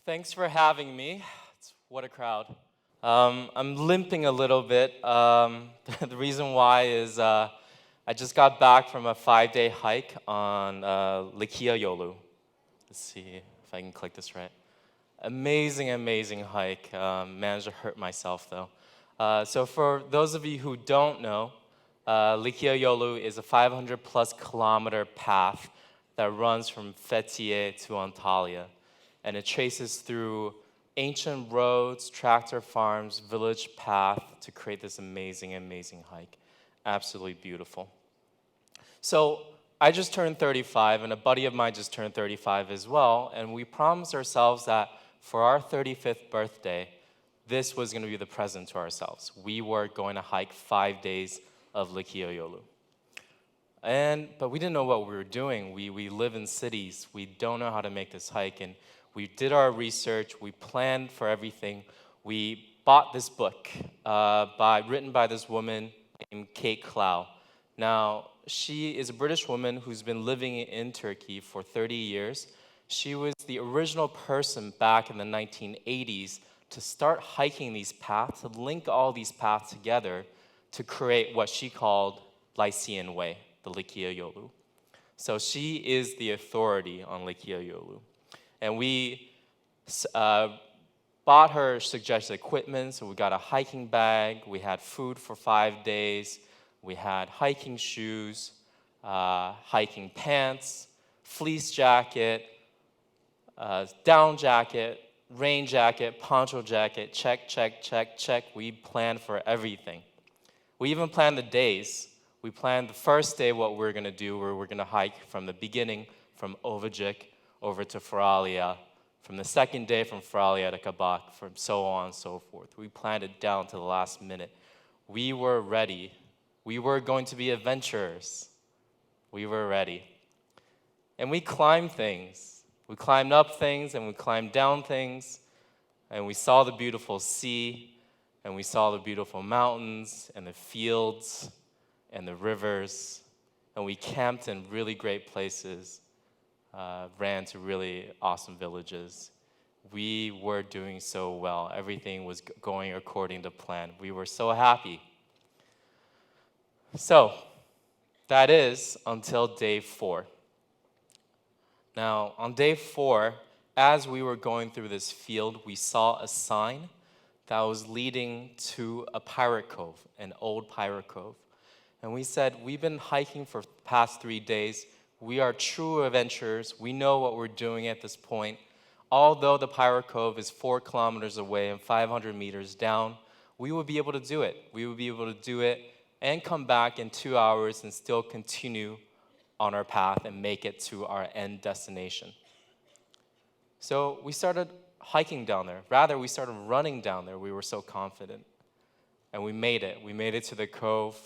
Thanks for having me. What a crowd. I'm limping a little bit. The reason why is I just got back from a 5-day hike on Likiayolu. Let's see if I can click this right. Amazing hike. Managed to hurt myself though. So for those of you who don't know, Likiayolu is a 500 plus kilometer path that runs from Fethiye to Antalya. And it traces through ancient roads, tractor farms, village path to create this amazing hike. Absolutely beautiful. So I just turned 35, and a buddy of mine just turned 35 as well, and we promised ourselves that for our 35th birthday, this was going to be the present to ourselves. We were going to hike 5 days of Likiayolu. But we didn't know what we were doing. We live in cities. We don't know how to make this hike, and we did our research, we planned for everything. We bought this book written by this woman named Kate Clow. Now, she is a British woman who's been living in Turkey for 30 years. She was the original person back in the 1980s to start hiking these paths, to link all these paths together to create what she called Lycian Way, the Likiayolu. So she is the authority on Likiayolu. And we bought her suggested equipment, so we got a hiking bag, we had food for 5 days, we had hiking shoes, hiking pants, fleece jacket, down jacket, rain jacket, poncho jacket, check. We planned for everything. We even planned the days. We planned the first day what we're gonna do, where we're gonna hike from the beginning, from Ovacık over to Feralia, from the second day from Feralia to Kabak, from so on and so forth. We planned it down to the last minute. We were ready. We were going to be adventurers. We were ready. And we climbed things. We climbed up things and we climbed down things, and we saw the beautiful sea, and we saw the beautiful mountains and the fields and the rivers, and we camped in really great places. Ran to really awesome villages. We were doing so well. Everything was going according to plan. We were so happy. So, that is until day 4. Now, on day 4, as we were going through this field, we saw a sign that was leading to a pirate cove, an old pirate cove. And we said, we've been hiking for the past 3 days. We are true adventurers. We know what we're doing at this point. Although the pirate cove is 4 kilometers away and 500 meters down, we will be able to do it. We will be able to do it and come back in 2 hours and still continue on our path and make it to our end destination. So we started hiking down there. Rather, we started running down there. We were so confident. And we made it. We made it to the cove.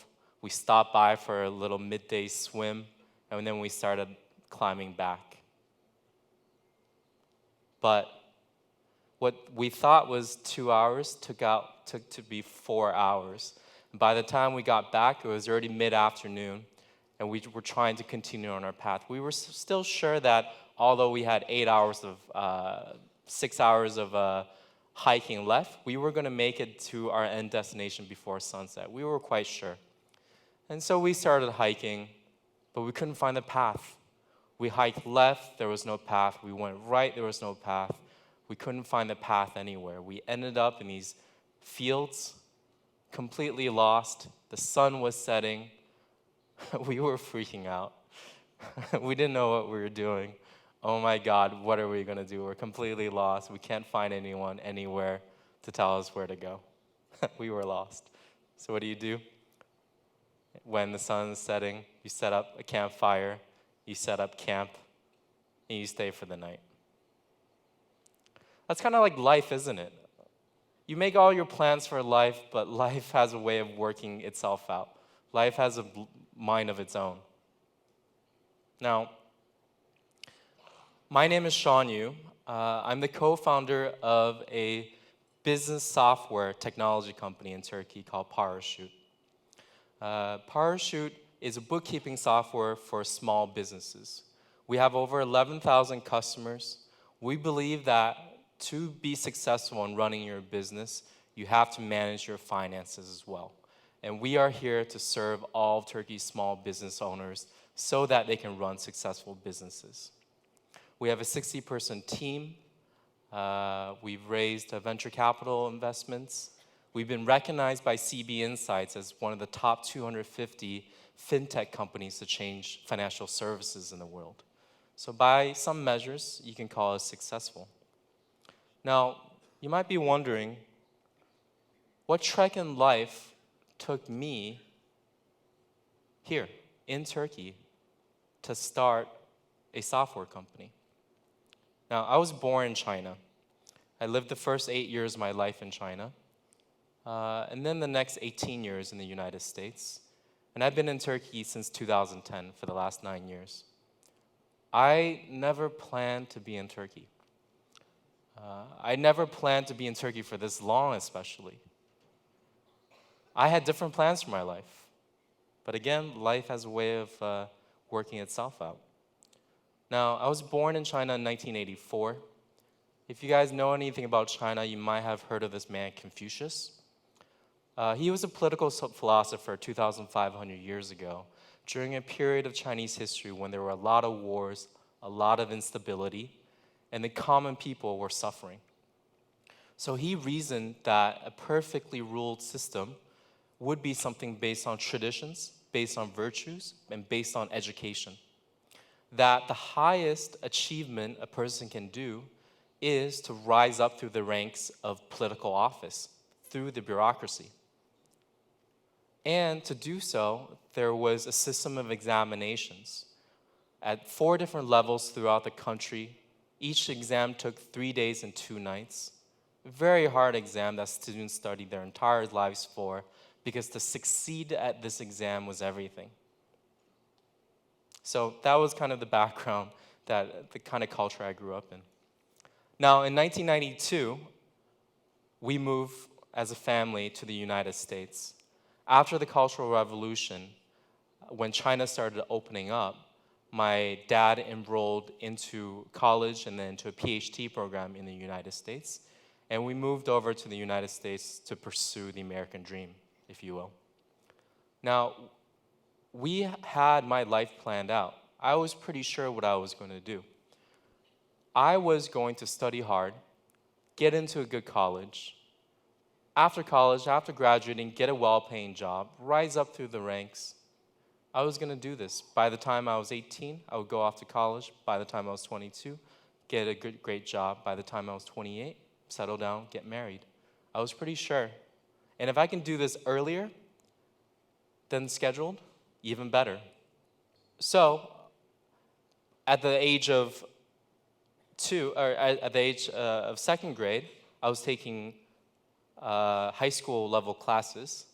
We stopped by for a little midday swim. And then we started climbing back. But what we thought was 2 hours took to be 4 hours. And by the time we got back, it was already mid-afternoon, and we were trying to continue on our path. We were still sure that although we had 6 hours of hiking left, we were going to make it to our end destination before sunset. We were quite sure. And so we started hiking. But we couldn't find the path. We hiked left, there was no path. We went right, there was no path. We couldn't find the path anywhere. We ended up in these fields, completely lost. The sun was setting. We were freaking out. We didn't know what we were doing. Oh my God, what are we gonna do? We're completely lost. We can't find anyone anywhere to tell us where to go. We were lost. So what do? When the sun is setting, you set up a campfire, you set up camp, and you stay for the night. That's kind of like life, isn't it? You make all your plans for life, but life has a way of working itself out. Life has a mind of its own. Now, my name is Sean Yu. I'm the co-founder of a business software technology company in Turkey called Parachute. Parachute is a bookkeeping software for small businesses. We have over 11,000 customers. We believe that to be successful in running your business, you have to manage your finances as well. And we are here to serve all of Turkey's small business owners so that they can run successful businesses. We have a 60-person team. We've raised venture capital investments. We've been recognized by CB Insights as one of the top 250 fintech companies to change financial services in the world. So by some measures, you can call us successful. Now, you might be wondering, what trek in life took me here in Turkey to start a software company? Now, I was born in China. I lived the first 8 years of my life in China, and then the next 18 years in the United States. And I've been in Turkey since 2010 for the last 9 years. I never planned to be in Turkey. I never planned to be in Turkey for this long, especially. I had different plans for my life. But again, life has a way of working itself out. Now, I was born in China in 1984. If you guys know anything about China, you might have heard of this man, Confucius. He was a political philosopher 2,500 years ago, during a period of Chinese history when there were a lot of wars, a lot of instability, and the common people were suffering. So he reasoned that a perfectly ruled system would be something based on traditions, based on virtues, and based on education. That the highest achievement a person can do is to rise up through the ranks of political office, through the bureaucracy. And to do so, there was a system of examinations at 4 different levels throughout the country. Each exam took 3 days and 2 nights. A very hard exam that students studied their entire lives for, because to succeed at this exam was everything. So that was kind of the background, the kind of culture I grew up in. Now, in 1992, we moved as a family to the United States. After the Cultural Revolution, when China started opening up, my dad enrolled into college and then into a PhD program in the United States. And we moved over to the United States to pursue the American dream, if you will. Now, we had my life planned out. I was pretty sure what I was going to do. I was going to study hard, get into a good college. After college, after graduating, get a well-paying job, rise up through the ranks. I was going to do this. By the time I was 18, I would go off to college. By the time I was 22, get a great job. By the time I was 28, settle down, get married. I was pretty sure. And if I can do this earlier than scheduled, even better. So, at the age of second grade, I was taking high school level classes.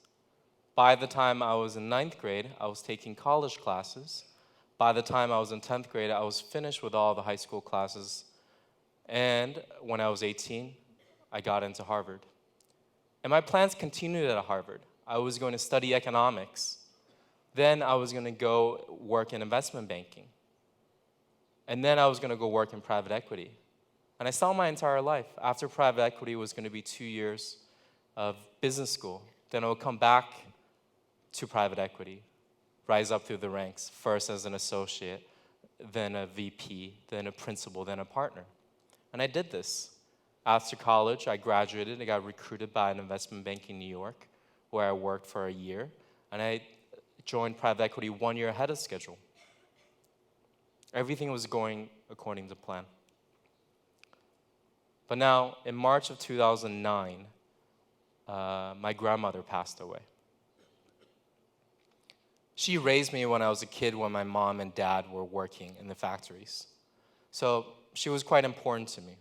By the time I was in 9th grade, I was taking college classes. By the time I was in 10th grade, I was finished with all the high school classes. And when I was 18, I got into Harvard. And my plans continued at Harvard. I was going to study economics. Then I was going to go work in investment banking. And then I was going to go work in private equity. And I saw my entire life. After private equity, it was going to be 2 years of business school. Then I would come back to private equity, rise up through the ranks, first as an associate, then a VP, then a principal, then a partner. And I did this. After college, I graduated. I got recruited by an investment bank in New York, where I worked for a year. And I joined private equity 1 year ahead of schedule. Everything was going according to plan. But now, in March of 2009, my grandmother passed away. She raised me when I was a kid, when my mom and dad were working in the factories. So she was quite important to me.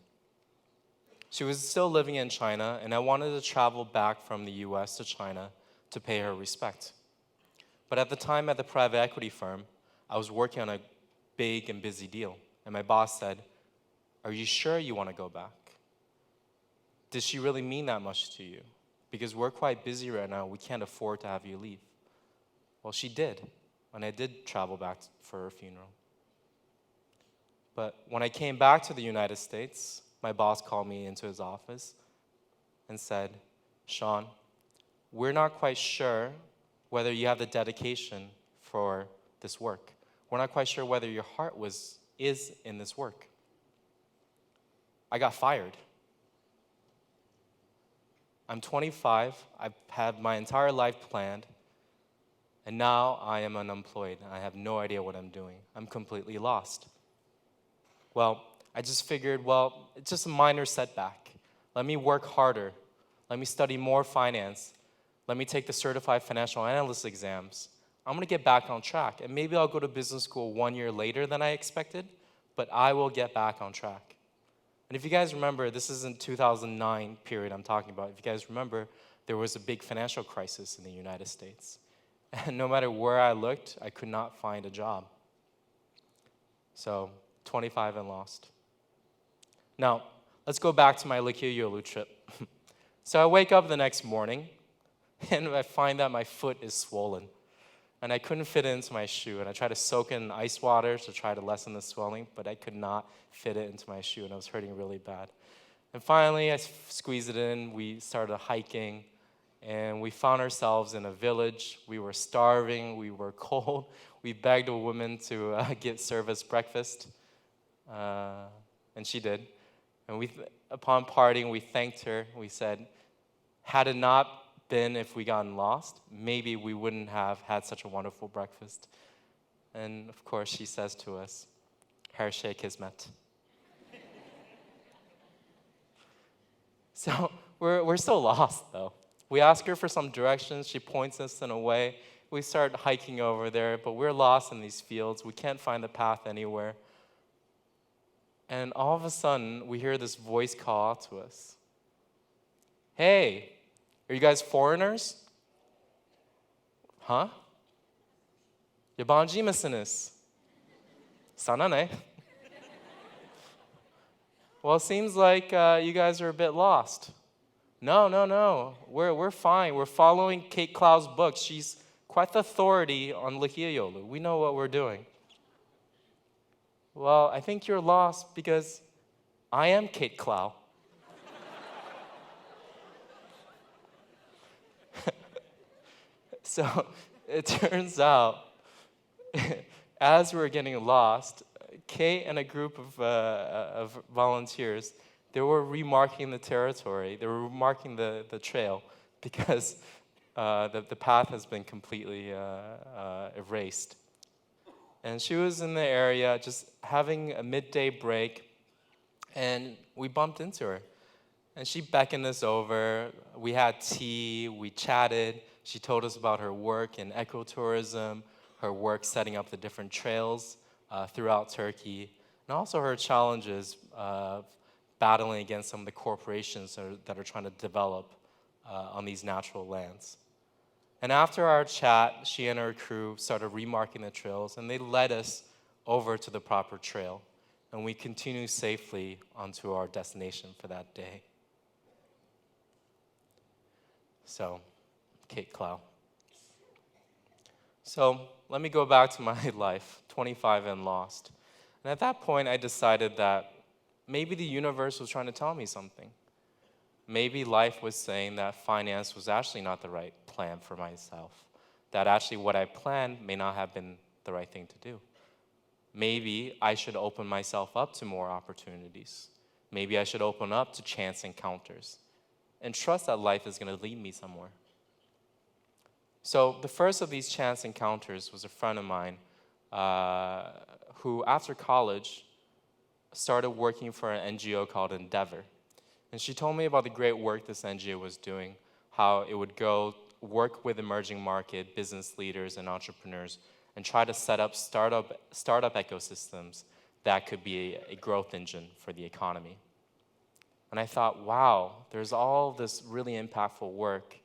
She was still living in China, and I wanted to travel back from the US to China to pay her respect. But at the time at the private equity firm, I was working on a big and busy deal. And my boss said, "Are you sure you want to go back? Did she really mean that much to you? Because we're quite busy right now. We can't afford to have you leave." Well, she did. And I did travel back for her funeral. But when I came back to the United States, my boss called me into his office and said, Sean, we're not quite sure whether you have the dedication for this work. We're not quite sure whether your heart is in this work. I got fired. I'm 25, I've had my entire life planned, and now I am unemployed. I have no idea what I'm doing. I'm completely lost. Well, I just figured, it's just a minor setback. Let me work harder. Let me study more finance. Let me take the certified financial analyst exams. I'm gonna get back on track. And maybe I'll go to business school 1 year later than I expected, but I will get back on track. And if you guys remember, this is in 2009 period I'm talking about. If you guys remember, there was a big financial crisis in the United States. And no matter where I looked, I could not find a job. So, 25 and lost. Now, let's go back to my Likiöyolu trip. So I wake up the next morning, and I find that my foot is swollen. And I couldn't fit it into my shoe. And I tried to soak it in ice water to try to lessen the swelling, but I could not fit it into my shoe, and it was hurting really bad. And finally, I squeezed it in. We started hiking, and we found ourselves in a village. We were starving. We were cold. We begged a woman to serve us breakfast, and she did. And upon parting, we thanked her. We said, had it not been if we gotten lost, maybe we wouldn't have had such a wonderful breakfast. And of course, she says to us, her şey kismet. So we're still lost, though. We ask her for some directions. She points us in a way. We start hiking over there, but we're lost in these fields. We can't find the path anywhere. And all of a sudden, we hear this voice call out to us. Hey, are you guys foreigners? Huh? Yabancı mısınız? Sana ne? Well, it seems like you guys are a bit lost. No. We're fine. We're following Kate Clow's book. She's quite the authority on Likiöyolu. We know what we're doing. Well, I think you're lost because I am Kate Clow. So it turns out, as we're getting lost, Kate and a group of volunteers, they were remarking the territory. They were remarking the trail because the path has been completely erased. And she was in the area just having a midday break, and we bumped into her. And she beckoned us over. We had tea, we chatted. She told us about her work in ecotourism, her work setting up the different trails throughout Turkey, and also her challenges of battling against some of the corporations that are trying to develop on these natural lands. And after our chat, she and her crew started remarking the trails, and they led us over to the proper trail. And we continued safely onto our destination for that day. So, Kate Clow. So, let me go back to my life, 25 and lost. And at that point, I decided that maybe the universe was trying to tell me something. Maybe life was saying that finance was actually not the right plan for myself. That actually what I planned may not have been the right thing to do. Maybe I should open myself up to more opportunities. Maybe I should open up to chance encounters and trust that life is going to lead me somewhere. So the first of these chance encounters was a friend of mine who, after college, started working for an NGO called Endeavor. And she told me about the great work this NGO was doing, how it would go work with emerging market business leaders and entrepreneurs and try to set up startup ecosystems that could be a growth engine for the economy. And I thought, wow, there's all this really impactful work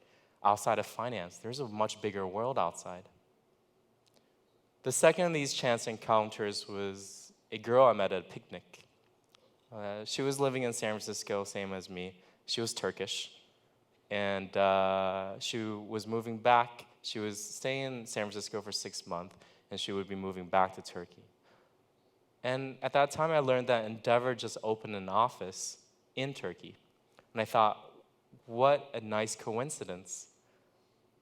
outside of finance. There's a much bigger world outside. The second of these chance encounters was a girl I met at a picnic. She was living in San Francisco, same as me. She was Turkish, and she was moving back. She was staying in San Francisco for 6 months, and she would be moving back to Turkey. And at that time, I learned that Endeavor just opened an office in Turkey. And I thought, what a nice coincidence.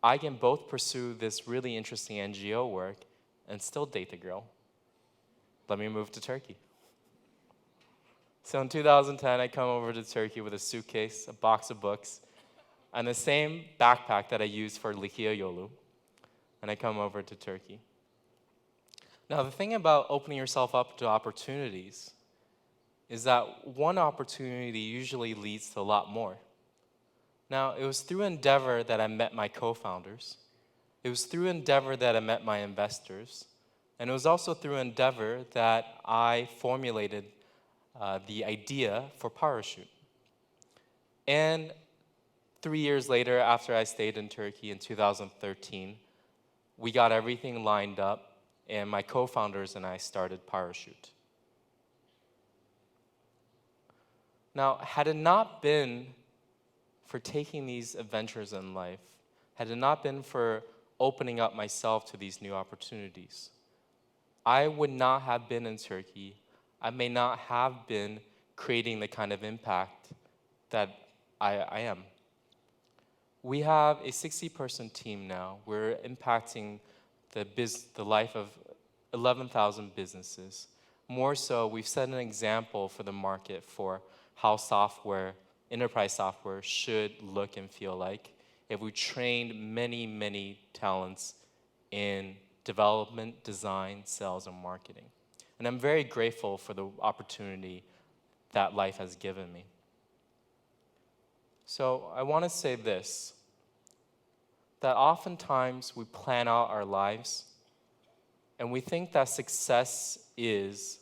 I can both pursue this really interesting NGO work and still date the girl. Let me move to Turkey. So in 2010, I come over to Turkey with a suitcase, a box of books, and the same backpack that I used for Likya Yolu. And I come over to Turkey. Now, the thing about opening yourself up to opportunities is that one opportunity usually leads to a lot more. Now, it was through Endeavor that I met my co-founders. It was through Endeavor that I met my investors. And it was also through Endeavor that I formulated the idea for Parachute. And 3 years later, after I stayed in Turkey in 2013, we got everything lined up, and my co-founders and I started Parachute. Now, had it not been for taking these adventures in life, had it not been for opening up myself to these new opportunities, I would not have been in Turkey. I may not have been creating the kind of impact that I am. We have a 60-person team now. We're impacting the life of 11,000 businesses. More so, we've set an example for the market for how enterprise software should look and feel like if we trained many, many talents in development, design, sales, and marketing. And I'm very grateful for the opportunity that life has given me. So I want to say this, that oftentimes we plan out our lives and we think that success is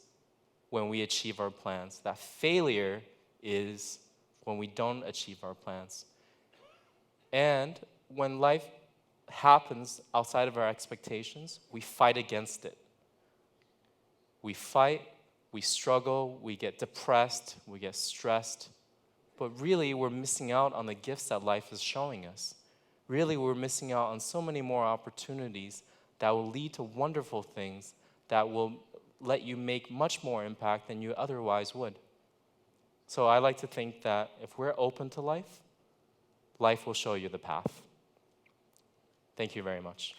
when we achieve our plans, that failure is when we don't achieve our plans. And when life happens outside of our expectations, we fight against it. We fight, we struggle, we get depressed, we get stressed. But really, we're missing out on the gifts that life is showing us. Really, we're missing out on so many more opportunities that will lead to wonderful things that will let you make much more impact than you otherwise would. So I like to think that if we're open to life, life will show you the path. Thank you very much.